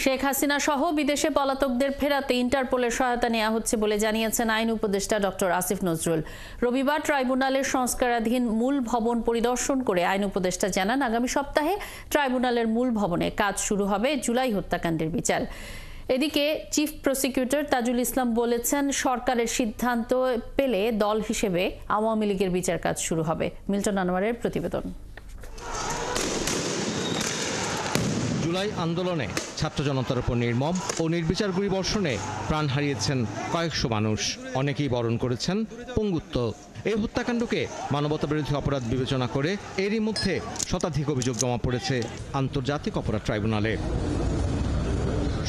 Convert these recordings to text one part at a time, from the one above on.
শেখ হাসিনা সহ বিদেশে পলাতকদের ফেরাতে ইন্টারপোলের সহায়তা নেওয়া হচ্ছে বলে জানিয়েছেন আইন উপদেষ্টা ডক্টর আসিফ নজরুল। রবিবার ট্রাইব্যুনালের সংস্কারাধীন মূল ভবন পরিদর্শন করে আইন উপদেষ্টা জানান, আগামী সপ্তাহে ট্রাইব্যুনালের মূল ভবনে কাজ শুরু হবে জুলাই হত্যাকাণ্ডের বিচার। এদিকে চিফ প্রসিকিউটর তাজুল ইসলাম বলেছেন, সরকারের সিদ্ধান্ত পেলে দল হিসেবে আওয়ামী লীগের বিচার কাজ শুরু হবে। মিল্টন আনোয়ারের প্রতিবেদন। জুলাই আন্দোলনে ছাত্র জনতার উপর নির্মম ও নির্বিচার গুলিবর্ষণে প্রাণ হারিয়েছেন কয়েকশো মানুষ, অনেকেই বরণ করেছেন পঙ্গুত্ব। এই হত্যাকাণ্ডকে মানবতাবিরোধী অপরাধ বিবেচনা করে এরই মধ্যে শতাধিক অভিযোগ জমা পড়েছে আন্তর্জাতিক অপরাধ ট্রাইব্যুনালে।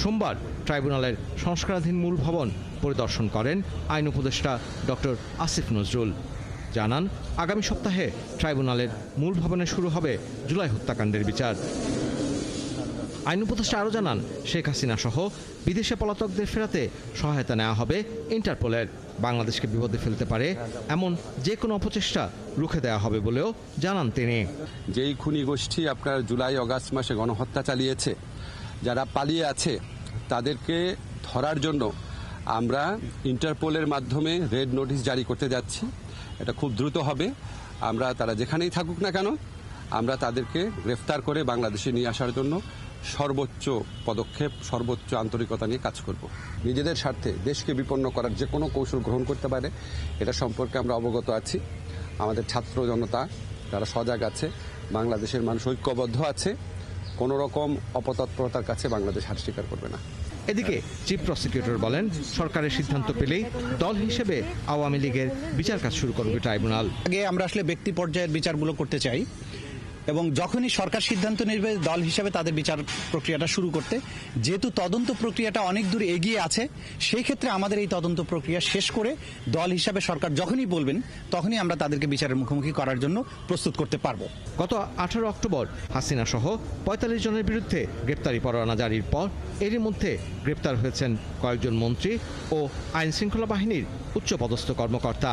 সোমবার ট্রাইব্যুনালের সংস্কারাধীন মূল ভবন পরিদর্শন করেন আইন উপদেষ্টা ডক্টর আসিফ নজরুল। জানান, আগামী সপ্তাহে ট্রাইব্যুনালের মূল ভবনে শুরু হবে জুলাই হত্যাকাণ্ডের বিচার। আইন উপদেষ্টা আরও জানান, শেখ হাসিনা সহ বিদেশে পলাতকদের ফেরাতে সহায়তা নেওয়া হবে ইন্টারপোলের। বাংলাদেশকে বিপদে ফেলতে পারে এমন যে কোনো অপচেষ্টা রুখে দেওয়া হবে বলেও জানান তিনি। যেই খুনি গোষ্ঠী আপনার জুলাই আগস্ট মাসে গণহত্যা চালিয়েছে, যারা পালিয়ে আছে, তাদেরকে ধরার জন্য আমরা ইন্টারপোলের মাধ্যমে রেড নোটিশ জারি করতে যাচ্ছি। এটা খুব দ্রুত হবে। আমরা তারা যেখানেই থাকুক না কেন, আমরা তাদেরকে গ্রেফতার করে বাংলাদেশে নিয়ে আসার জন্য সর্বোচ্চ পদক্ষেপ, সর্বোচ্চ আন্তরিকতা নিয়ে কাজ করব। নিজেদের স্বার্থে দেশকে বিপন্ন করার যে কোনো কৌশল গ্রহণ করতে পারে, এটা সম্পর্কে আমরা অবগত আছি। আমাদের ছাত্র জনতা যারা সজাগ আছে, বাংলাদেশের মানুষ ঐক্যবদ্ধ আছে, কোনো রকম অপতৎপরতার কাছে বাংলাদেশ হার স্বীকার করবে না। এদিকে চিফ প্রসিকিউটর বলেন, সরকারের সিদ্ধান্ত পেলেই দল হিসেবে আওয়ামী লীগের বিচার কাজ শুরু করবে ট্রাইব্যুনাল। আগে আমরা আসলে ব্যক্তি পর্যায়ের বিচারগুলো করতে চাই এবং যখনই সরকার সিদ্ধান্ত নেবে দল হিসেবে তাদের বিচার প্রক্রিয়াটা শুরু করতে, যেহেতু তদন্ত প্রক্রিয়াটা অনেক দূর এগিয়ে আছে, সেই ক্ষেত্রে আমাদের এই তদন্ত প্রক্রিয়া শেষ করে দল হিসাবে সরকার যখনই বলবেন তখনই আমরা তাদেরকে বিচারের মুখোমুখি করার জন্য প্রস্তুত করতে পারবো। গত 18 অক্টোবর হাসিনা সহ 45 জনের বিরুদ্ধে গ্রেপ্তারি পরোয়ানা জারির পর এরই মধ্যে গ্রেপ্তার হয়েছেন কয়েকজন মন্ত্রী ও আইন শৃঙ্খলা বাহিনীর উচ্চপদস্থ কর্মকর্তা।